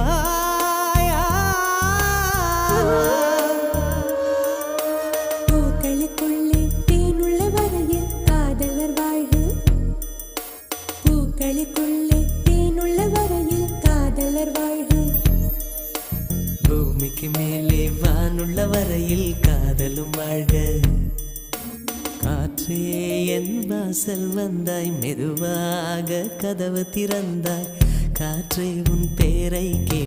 வருவாயா? பூக்களுக்குள்ளே தேனுள்ள வரையில் காதலர் வாழ்வு. பூக்களுக்குள்ளே தேனுள்ள வரையில் காதலர் வாழ்வு. பூமிக்கு மேலே வானுள்ள வரையில் காதலும் வாழ்க. காற்றே என் வாசல் வந்தாய், மெதுவாக கதவு திறந்தாய். காற்றே உன் பேரை